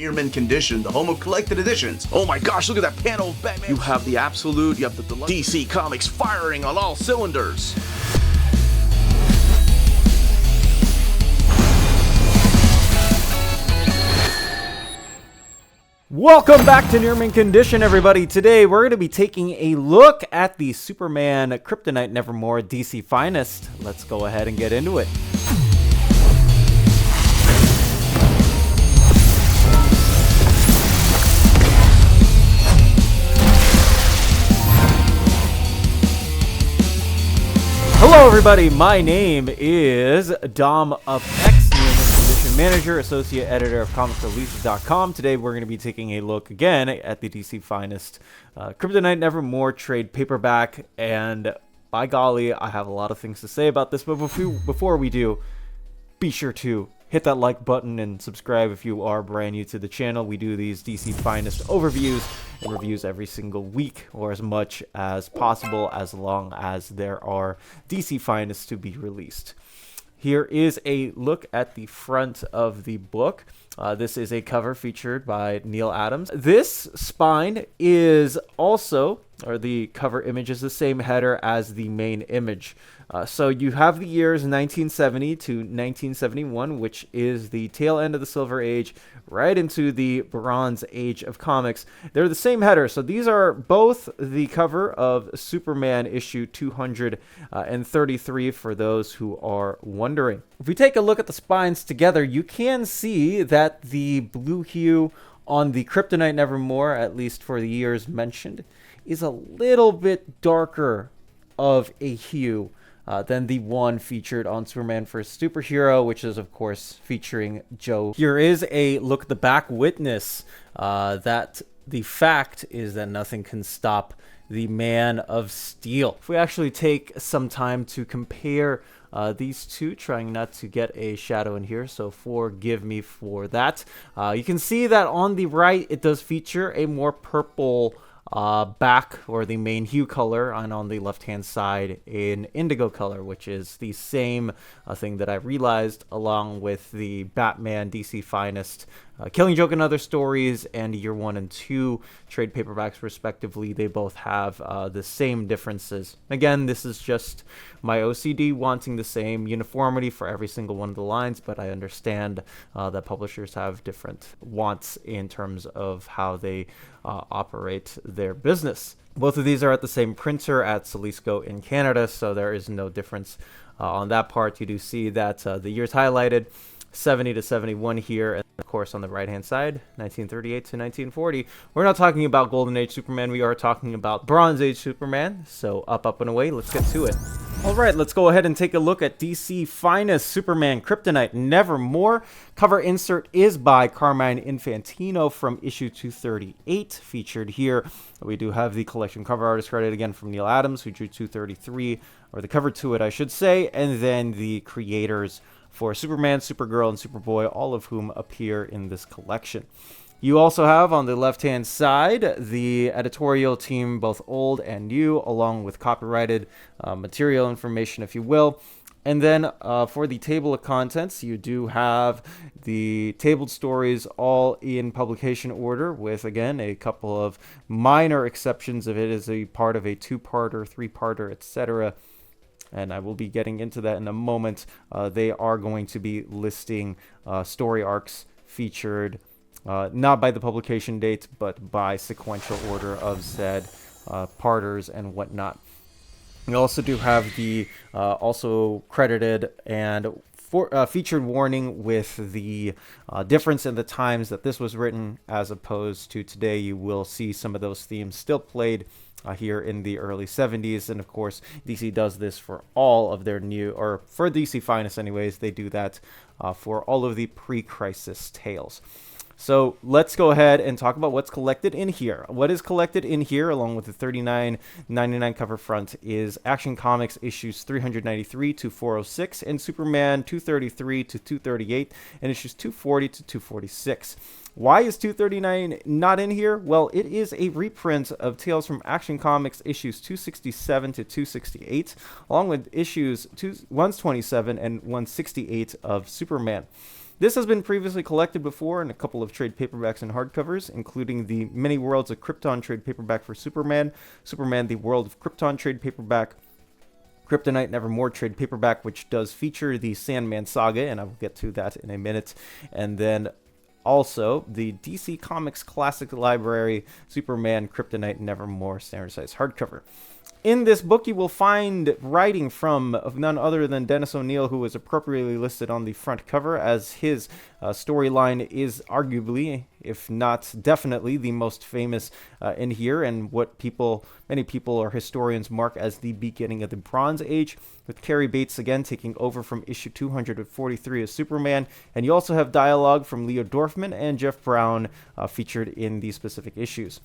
Near-mint condition, the home of collected editions. Oh my gosh, look at that panel of Batman. You have the absolute, you have the deluxe. DC Comics firing on all cylinders. Welcome back to Near Mint Condition, everybody. Today we're going to be taking a look at the Superman Kryptonite Nevermore DC Finest. Let's go ahead and get into it. Hello everybody, my name is Dom of X, Near Mint Condition Manager, Associate Editor of ComicsReleases.com. Today we're going to be taking a look again at the DC Finest Kryptonite Nevermore trade paperback, and by golly, I have a lot of things to say about this, but before we do, be sure to hit that like button and subscribe if you are brand new to the channel. We do these DC Finest overviews and reviews every single week, or as much as possible, as long as there are DC Finest to be released. Here is a look at the front of the book. This is a cover featured by Neal Adams. This spine is also, or the cover image is the same header as the main image. So you have the years 1970 to 1971, which is the tail end of the Silver Age, right into the Bronze Age of comics. They're the same header. So these are both the cover of Superman issue 233 for those who are wondering. If we take a look at the spines together, you can see that the blue hue on the Kryptonite Nevermore, at least for the years mentioned, is a little bit darker of a hue than the one featured on Superman First Superhero, which is, of course, featuring Joe. Here is a look at the back witness that the fact is that nothing can stop the Man of Steel. If we actually take some time to compare these two, trying not to get a shadow in here, so forgive me for that. You can see that on the right, it does feature a more purple back, or the main hue color, and on the left hand side in indigo color, which is the same thing that I realized along with the Batman DC Finest Killing Joke and Other Stories and Year 1 and 2 trade paperbacks respectively. They both have the same differences. Again, this is just my OCD wanting the same uniformity for every single one of the lines, but I understand that publishers have different wants in terms of how they operate their business. Both of these are at the same printer at Salisco in Canada, so there is no difference on that part. You do see that the years highlighted, 70 to 71 here, and of course on the right hand side, 1938 to 1940. We're not talking about Golden Age Superman, we are talking about Bronze Age Superman. So up and away, let's get to it. Alright, let's go ahead and take a look at DC Finest Superman Kryptonite Nevermore. Cover insert is by Carmine Infantino from issue 238, featured here. We do have the collection cover artist credit again from Neal Adams, who drew 233, or the cover to it I should say, and then the creators for Superman, Supergirl, and Superboy, all of whom appear in this collection. You also have on the left-hand side the editorial team, both old and new, along with copyrighted material information, if you will. And then for the table of contents, you do have the tabled stories all in publication order with, again, a couple of minor exceptions if it is a part of a two-parter, three-parter, etc., and I will be getting into that in a moment. They are going to be listing story arcs featured not by the publication date, but by sequential order of said parters and whatnot. We also do have the also credited and featured warning with the difference in the times that this was written as opposed to today. You will see some of those themes still played here in the early 70s, and of course DC does this for all of their new, or for DC Finest anyways, they do that for all of the pre-crisis tales. So let's go ahead and talk about what's collected in here. What is collected in here, along with the $39.99 cover front, is Action Comics issues 393 to 406, and Superman 233 to 238, and issues 240 to 246. Why is 239 not in here? Well, it is a reprint of Tales from Action Comics issues 267 to 268, along with issues 127 and 168 of Superman. This has been previously collected before in a couple of trade paperbacks and hardcovers, including the Many Worlds of Krypton trade paperback for Superman, Superman the World of Krypton trade paperback, Kryptonite Nevermore trade paperback, which does feature the Sandman Saga, and I will get to that in a minute. And then also the DC Comics Classic Library Superman Kryptonite Nevermore standard size hardcover. In this book, you will find writing from none other than Dennis O'Neil, who is appropriately listed on the front cover, as his storyline is arguably, if not definitely, the most famous in here, and what many people or historians mark as the beginning of the Bronze Age, with Cary Bates again taking over from issue 243 of Superman. And you also have dialogue from Leo Dorfman and Jeff Brown featured in these specific issues.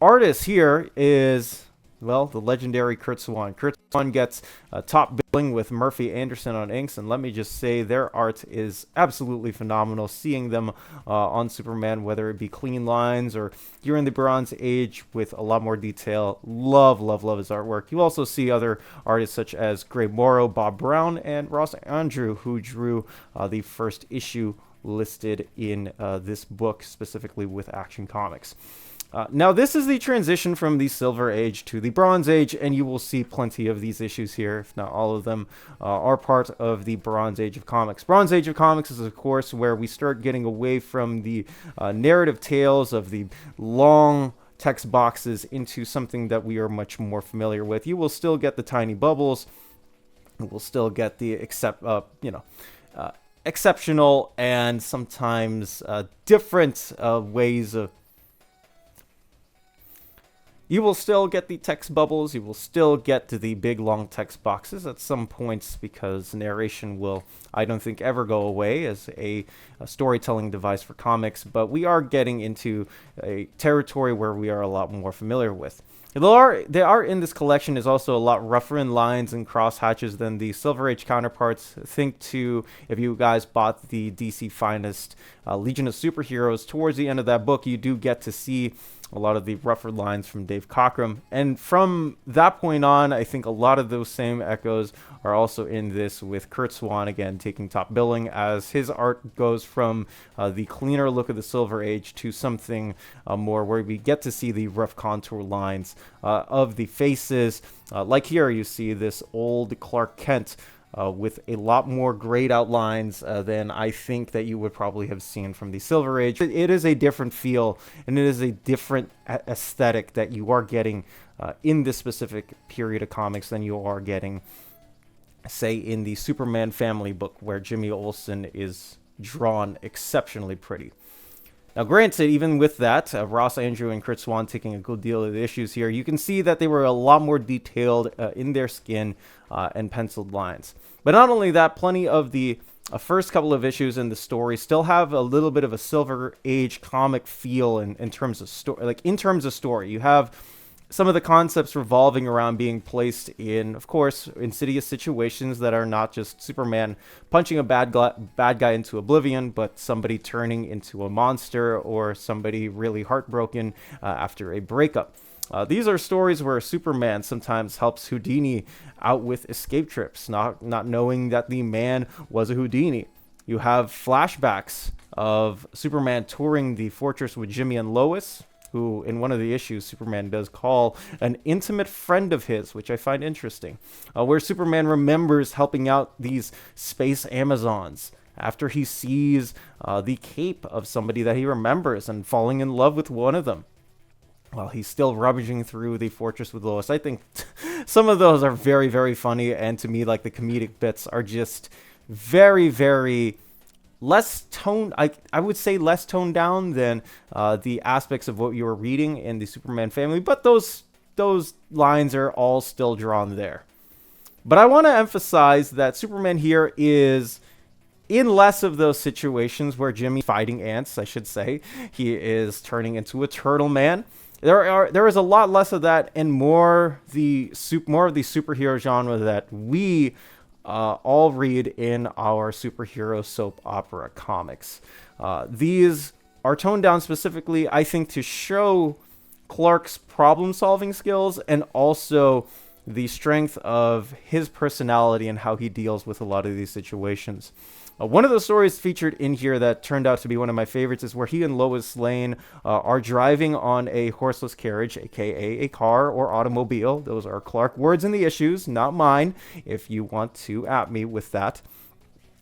Artist here is, well, the legendary Curt Swan. Curt Swan gets top billing with Murphy Anderson on inks, and let me just say their art is absolutely phenomenal. Seeing them on Superman, whether it be clean lines or during the Bronze Age with a lot more detail, love his artwork. You also see other artists such as Gray Morrow, Bob Brown, and Ross Andrew, who drew the first issue listed in this book, specifically with Action Comics. Now, this is the transition from the Silver Age to the Bronze Age, and you will see plenty of these issues here, if not all of them, are part of the Bronze Age of Comics. Bronze Age of Comics is, of course, where we start getting away from the narrative tales of the long text boxes into something that we are much more familiar with. You will still get the tiny bubbles. You will still get the exceptional and sometimes different ways of... You will still get the text bubbles. You will still get to the big, long text boxes at some points, because narration will, I don't think, ever go away as a storytelling device for comics. But we are getting into a territory where we are a lot more familiar with. The art in this collection is also a lot rougher in lines and cross hatches than the Silver Age counterparts. Think to, if you guys bought the DC Finest Legion of Superheroes, towards the end of that book, you do get to see a lot of the rougher lines from Dave Cockrum. And from that point on, I think a lot of those same echoes are also in this, with Curt Swan again taking top billing, as his art goes from the cleaner look of the Silver Age to something more where we get to see the rough contour lines of the faces. Like here, you see this old Clark Kent with a lot more grayed out lines than I think that you would probably have seen from the Silver Age. It is a different feel, and it is a different aesthetic that you are getting in this specific period of comics than you are getting, say, in the Superman family book, where Jimmy Olsen is drawn exceptionally pretty. Now, granted, even with that, Ross Andrew and Curt Swan taking a good deal of the issues here, you can see that they were a lot more detailed in their skin and penciled lines. But not only that, plenty of the first couple of issues in the story still have a little bit of a Silver Age comic feel in terms of story. Like, in terms of story, you have some of the concepts revolving around being placed in, of course, insidious situations that are not just Superman punching a bad guy into oblivion, but somebody turning into a monster, or somebody really heartbroken after a breakup. These are stories where Superman sometimes helps Houdini out with escape trips, not knowing that the man was a Houdini. You have flashbacks of Superman touring the fortress with Jimmy and Lois, who in one of the issues Superman does call an intimate friend of his, which I find interesting, where Superman remembers helping out these space Amazons after he sees the cape of somebody that he remembers and falling in love with one of them while he's still rummaging through the fortress with Lois. I think some of those are very, very funny, and to me, like, the comedic bits are just very, very less toned, I would say less toned down than the aspects of what you were reading in the Superman family, but those lines are all still drawn there. But I want to emphasize that Superman here is in less of those situations where Jimmy's fighting ants, I should say. He is turning into a turtle man. There is a lot less of that, and more of the superhero genre that we all read in our superhero soap opera comics. These are toned down specifically, I think, to show Clark's problem-solving skills and also the strength of his personality and how he deals with a lot of these situations. One of the stories featured in here that turned out to be one of my favorites is where he and Lois Lane are driving on a horseless carriage, aka a car or automobile. Those are Clark words in the issues, not mine, if you want to at me with that.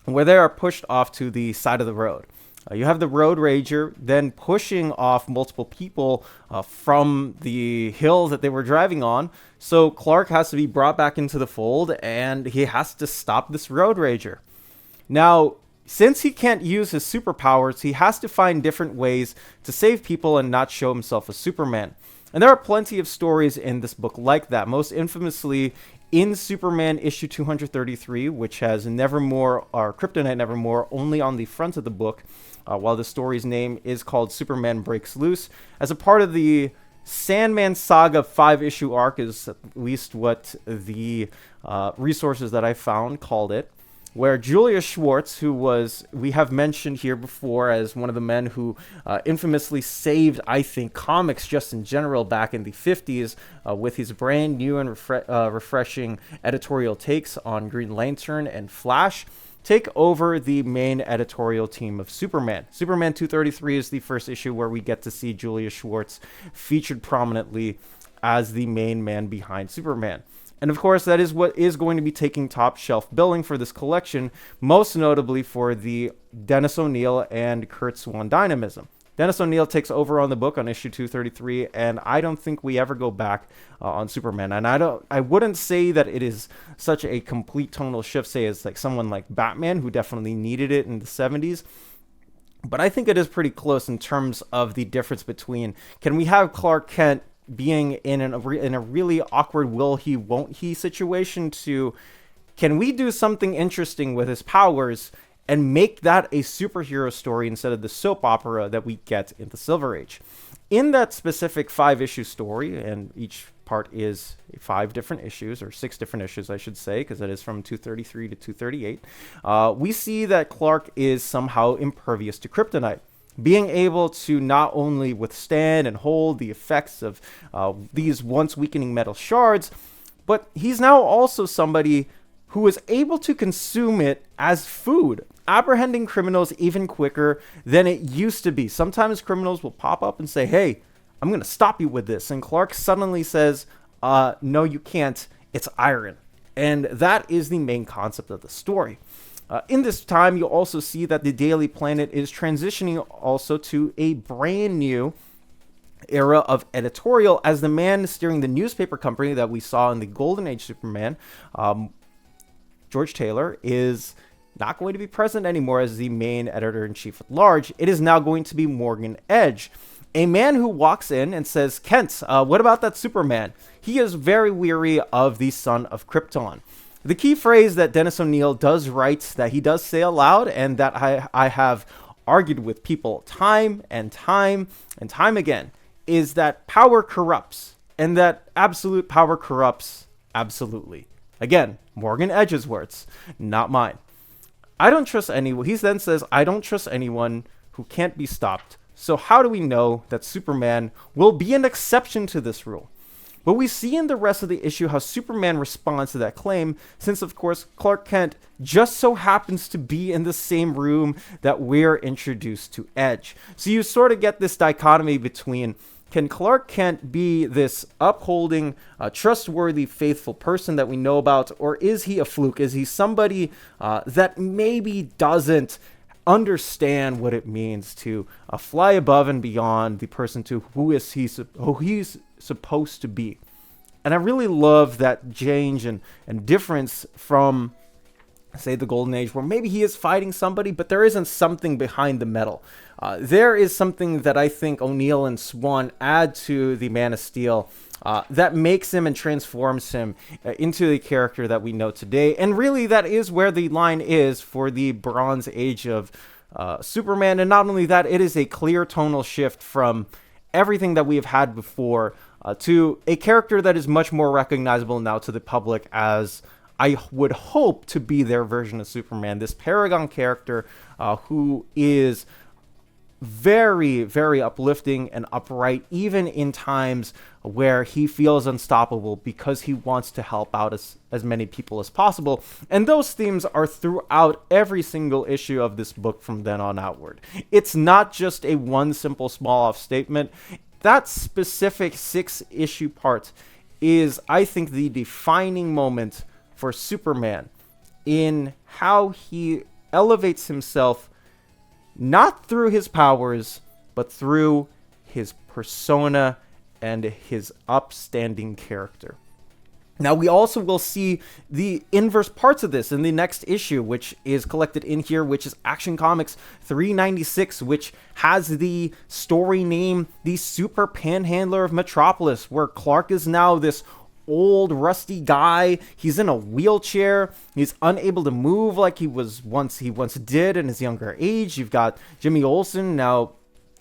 Where they are pushed off to the side of the road. You have the road rager then pushing off multiple people from the hill that they were driving on. So Clark has to be brought back into the fold, and he has to stop this road rager. Now, since he can't use his superpowers, he has to find different ways to save people and not show himself as Superman. And there are plenty of stories in this book like that, most infamously in Superman issue 233, which has Nevermore, or Kryptonite Nevermore, only on the front of the book, while the story's name is called Superman Breaks Loose. As a part of the Sandman Saga 5-issue arc is at least what the resources that I found called it, where Julius Schwartz, who we have mentioned here before as one of the men who infamously saved, I think, comics just in general back in the 50s with his brand new and refreshing editorial takes on Green Lantern and Flash, take over the main editorial team of Superman. Superman 233 is the first issue where we get to see Julius Schwartz featured prominently as the main man behind Superman. And of course, that is what is going to be taking top shelf billing for this collection, most notably for the Dennis O'Neil and Curt Swan dynamism. Dennis O'Neil takes over on the book on issue 233, and I don't think we ever go back on Superman. And I wouldn't say that it is such a complete tonal shift, say as like someone like Batman, who definitely needed it in the 70s. But I think it is pretty close in terms of the difference between, can we have Clark Kent being in a really awkward will he won't he situation, to can we do something interesting with his powers and make that a superhero story instead of the soap opera that we get in the Silver Age. In that specific 5-issue story, and each part is 5 different issues, or 6 different issues I should say, because it is from 233 to 238, we see that Clark is somehow impervious to kryptonite, being able to not only withstand and hold the effects of these once weakening metal shards, but he's now also somebody who is able to consume it as food, apprehending criminals even quicker than it used to be. Sometimes criminals will pop up and say, hey, I'm going to stop you with this. And Clark suddenly says, no, you can't. It's iron. And that is the main concept of the story. In this time, you'll also see that the Daily Planet is transitioning also to a brand new era of editorial, as the man steering the newspaper company that we saw in the Golden Age Superman, George Taylor, is not going to be present anymore as the main editor-in-chief at large. It is now going to be Morgan Edge, a man who walks in and says, Kent, what about that Superman? He is very weary of the son of Krypton. The key phrase that Dennis O'Neil does write, that he does say aloud, and that I have argued with people time and time and time again, is that power corrupts, and that absolute power corrupts absolutely. Again, Morgan Edge's words, not mine. I don't trust anyone. He then says, I don't trust anyone who can't be stopped. So how do we know that Superman will be an exception to this rule? But we see in the rest of the issue how Superman responds to that claim, since, of course, Clark Kent just so happens to be in the same room that we're introduced to Edge. So you sort of get this dichotomy between, can Clark Kent be this upholding, trustworthy, faithful person that we know about, or is he a fluke? Is he somebody that maybe doesn't understand what it means to fly above and beyond the person to who he's supposed to be? And I really love that change and difference from, say, the Golden Age, where maybe he is fighting somebody, but there isn't something behind the metal. There is something that I think O'Neil and Swan add to the Man of Steel that makes him and transforms him into the character that we know today. And really, that is where the line is for the Bronze Age of Superman. And not only that, it is a clear tonal shift from everything that we have had before to a character that is much more recognizable now to the public as, I would hope, to be their version of Superman. This paragon character who is very, very uplifting and upright, even in times where he feels unstoppable because he wants to help out as many people as possible. And those themes are throughout every single issue of this book from then on outward. It's not just a one simple small off statement. That specific 6-issue part is, I think, the defining moment for Superman in how he elevates himself, not through his powers, but through his persona and his upstanding character. Now, we also will see the inverse parts of this in the next issue, which is collected in here, which is Action Comics 396, which has the story name The Super Panhandler of Metropolis, where Clark is now this old, rusty guy. He's in a wheelchair. He's unable to move like he once did in his younger age. You've got Jimmy Olsen now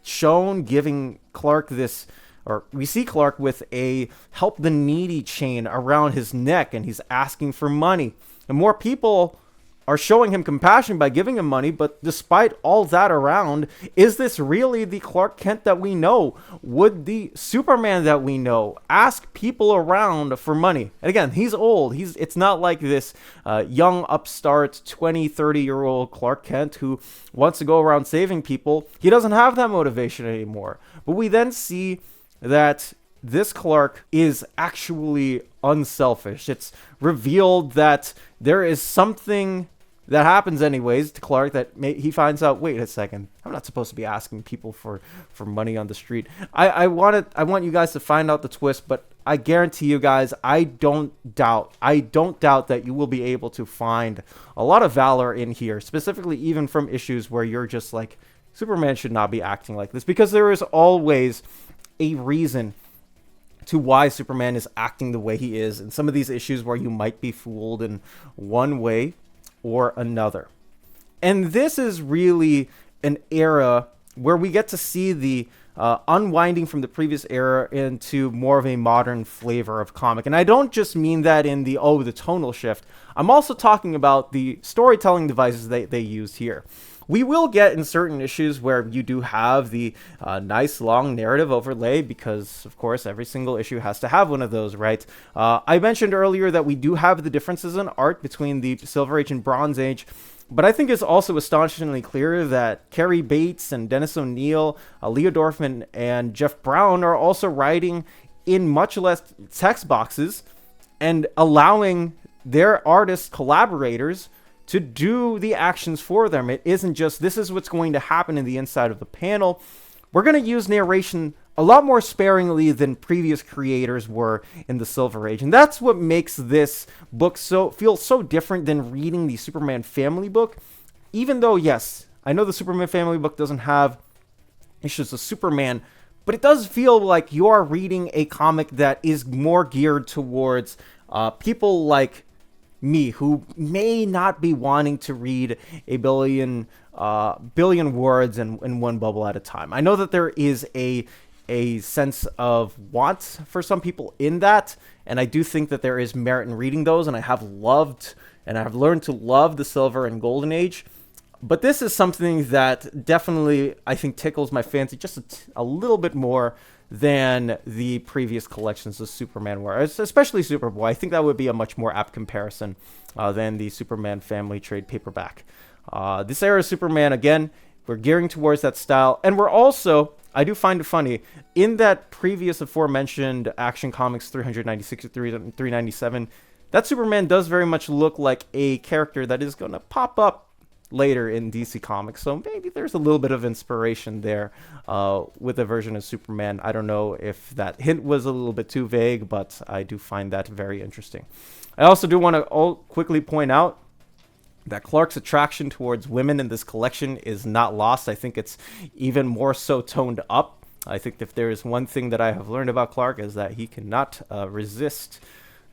shown giving Clark this, or we see Clark with a help the needy chain around his neck, and he's asking for money. And more people are showing him compassion by giving him money, but despite all that around, is this really the Clark Kent that we know? Would the Superman that we know ask people around for money? And again, he's old. It's not like this young upstart 20, 30-year-old Clark Kent who wants to go around saving people. He doesn't have that motivation anymore. But we then see that this Clark is actually unselfish. It's revealed that there is something that happens anyways to Clark that he finds out, wait a second, I'm not supposed to be asking people for money on the street. I want you guys to find out the twist, but I guarantee you guys, I don't doubt that you will be able to find a lot of valor in here, specifically even from issues where you're just like, Superman should not be acting like this, because there is always a reason to why Superman is acting the way he is in some of these issues where you might be fooled in one way or another. And this is really an era where we get to see the unwinding from the previous era into more of a modern flavor of comic. And I don't just mean that in the tonal shift. I'm also talking about the storytelling devices they used here. We will get in certain issues where you do have the nice long narrative overlay, because, of course, every single issue has to have one of those, right? I mentioned earlier that we do have the differences in art between the Silver Age and Bronze Age, but I think it's also astonishingly clear that Cary Bates and Dennis O'Neil, Leo Dorfman, and Jeff Brown are also writing in much less text boxes and allowing their artist collaborators to do the actions for them. It isn't just, this is what's going to happen in the inside of the panel. We're going to use narration a lot more sparingly than previous creators were in the Silver Age. And that's what makes this book feel so different than reading the Superman family book. Even though, yes, I know the Superman family book doesn't have issues of Superman, but it does feel like you are reading a comic that is more geared towards people like me, who may not be wanting to read a billion words in one bubble at a time. I know that there is a sense of want for some people in that, and I do think that there is merit in reading those, and I have loved and I have learned to love the Silver and Golden Age. But this is something that definitely, I think, tickles my fancy just a little bit more than the previous collections of Superman were, especially Superboy. I think that would be a much more apt comparison than the Superman family trade paperback. This era of Superman, again, we're gearing towards that style, and we're also, I do find it funny, in that previous aforementioned Action Comics 396 to 397, that Superman does very much look like a character that is going to pop up later in DC Comics, so maybe there's a little bit of inspiration there with a version of Superman. I don't know if that hint was a little bit too vague, but I do find that very interesting. I also do want to quickly point out that Clark's attraction towards women in this collection is not lost. I think it's even more so toned up. I think if there is one thing that I have learned about Clark is that he cannot resist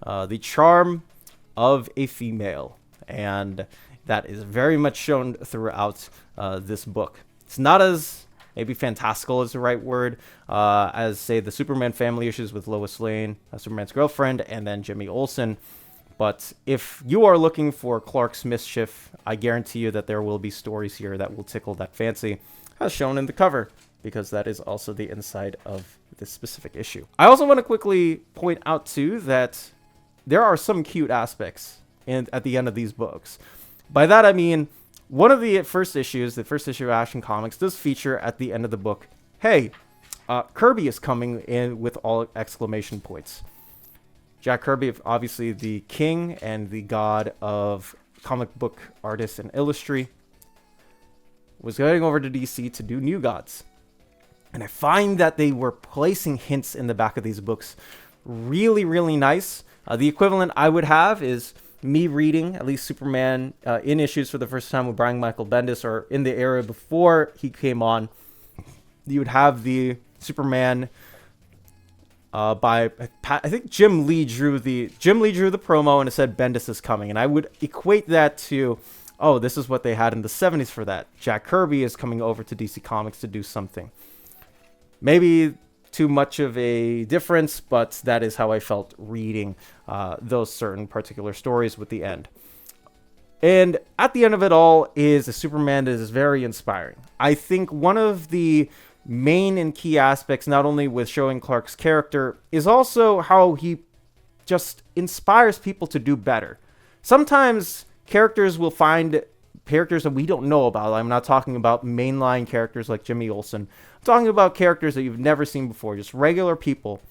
the charm of a female, and that is very much shown throughout this book. It's not as, maybe fantastical is the right word, as, say, the Superman family issues with Lois Lane, Superman's girlfriend, and then Jimmy Olsen. But if you are looking for Clark's mischief, I guarantee you that there will be stories here that will tickle that fancy. as shown in the cover, because that is also the inside of this specific issue. I also want to quickly point out too that there are some cute aspects at the end of these books. By that I mean, one of the first issue of Action Comics, does feature at the end of the book, hey, Kirby is coming in with all exclamation points. Jack Kirby, obviously the king and the god of comic book artists and illustrator, was going over to DC to do New Gods. And I find that they were placing hints in the back of these books really, really nice. The equivalent I would have is me reading at least Superman in issues for the first time with Brian Michael Bendis, or in the era before he came on. You would have the Superman by I think Jim Lee drew the promo, and it said Bendis is coming, and I would equate that to, oh, this is what they had in the 70s for that. Jack Kirby is coming over to DC Comics to do something. Maybe too much of a difference, but that is how I felt reading those certain particular stories with the end. And at the end of it all is a Superman that is very inspiring. I think one of the main and key aspects, not only with showing Clark's character, is also how he just inspires people to do better. Sometimes characters will find characters that we don't know about. I'm not talking about mainline characters like Jimmy Olsen. I'm talking about characters that you've never seen before, just regular people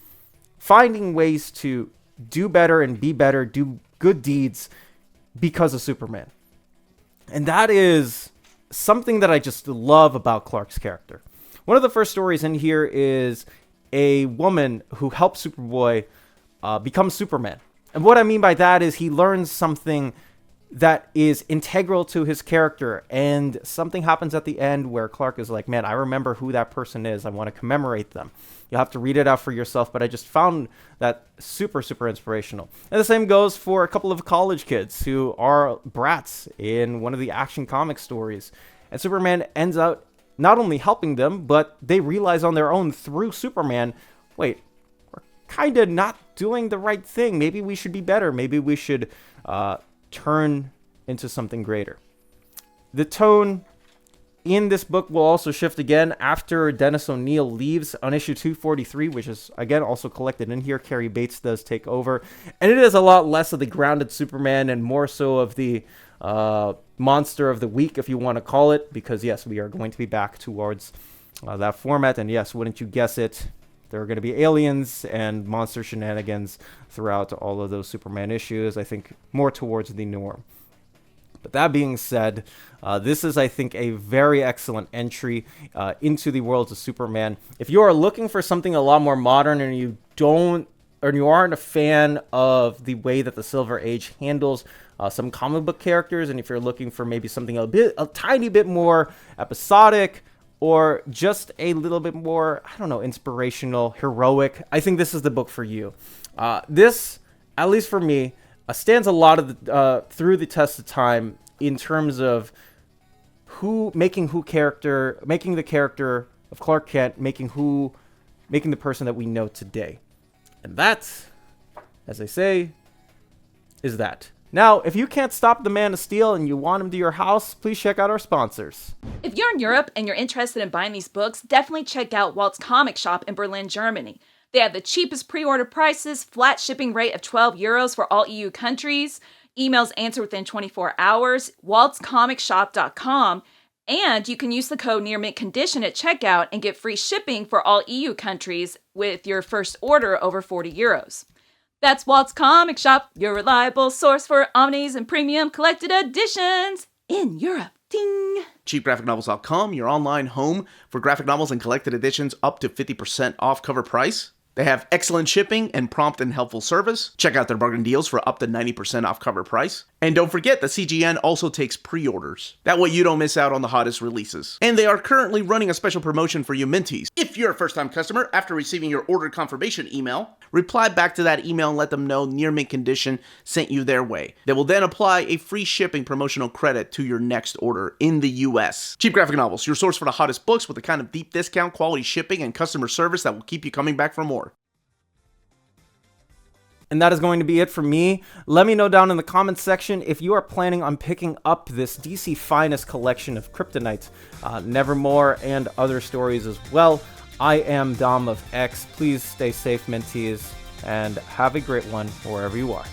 finding ways to do better and be better, do good deeds because of Superman. And that is something that I just love about Clark's character. One of the first stories in here is a woman who helped Superboy become Superman. And what I mean by that is he learns something that is integral to his character, and something happens at the end where Clark is like, man, I remember who that person is. I want to commemorate them. You'll have to read it out for yourself, but I just found that super, super inspirational. And the same goes for a couple of college kids who are brats in one of the Action Comics stories. And Superman ends out not only helping them, but they realize on their own through Superman, wait, we're kind of not doing the right thing. Maybe we should be better. Maybe we should turn into something greater. The tone in this book will also shift again after Dennis O'Neil leaves on issue 243, which is again also collected in here. Cary Bates does take over, and it is a lot less of the grounded Superman and more so of the monster of the week, if you want to call it, because yes, we are going to be back towards that format. And yes, wouldn't you guess it, there are going to be aliens and monster shenanigans throughout all of those Superman issues, I think more towards the norm. But that being said, this is, I think, a very excellent entry into the worlds of Superman. If you are looking for something a lot more modern and you aren't a fan of the way that the Silver Age handles some comic book characters, and if you're looking for maybe something a tiny bit more episodic, or just a little bit more, I don't know, inspirational, heroic, I think this is the book for you. This, at least for me, stands a lot of through the test of time in terms of making the character of Clark Kent, making the person that we know today. And that, as I say, is that. Now, if you can't stop the Man of Steel and you want him to your house, please check out our sponsors. If you're in Europe and you're interested in buying these books, definitely check out Walt's Comic Shop in Berlin, Germany. They have the cheapest pre-order prices, flat shipping rate of €12 for all EU countries, emails answered within 24 hours, waltscomicshop.com, and you can use the code Near Mint Condition at checkout and get free shipping for all EU countries with your first order over €40. That's Walt's Comic Shop, your reliable source for omnis and premium collected editions in Europe. Ding! CheapGraphicNovels.com, your online home for graphic novels and collected editions up to 50% off cover price. They have excellent shipping and prompt and helpful service. Check out their bargain deals for up to 90% off cover price. And don't forget that CGN also takes pre-orders. That way you don't miss out on the hottest releases. And they are currently running a special promotion for you Minties. If you're a first-time customer, after receiving your order confirmation email, reply back to that email and let them know Near Mint Condition sent you their way. They will then apply a free shipping promotional credit to your next order in the US. Cheap Graphic Novels, your source for the hottest books with the kind of deep discount, quality shipping, and customer service that will keep you coming back for more. And that is going to be it for me. Let me know down in the comments section if you are planning on picking up this DC Finest collection of Kryptonite, Nevermore, and other stories as well. I am Dom of X. Please stay safe, mentees, and have a great one wherever you are.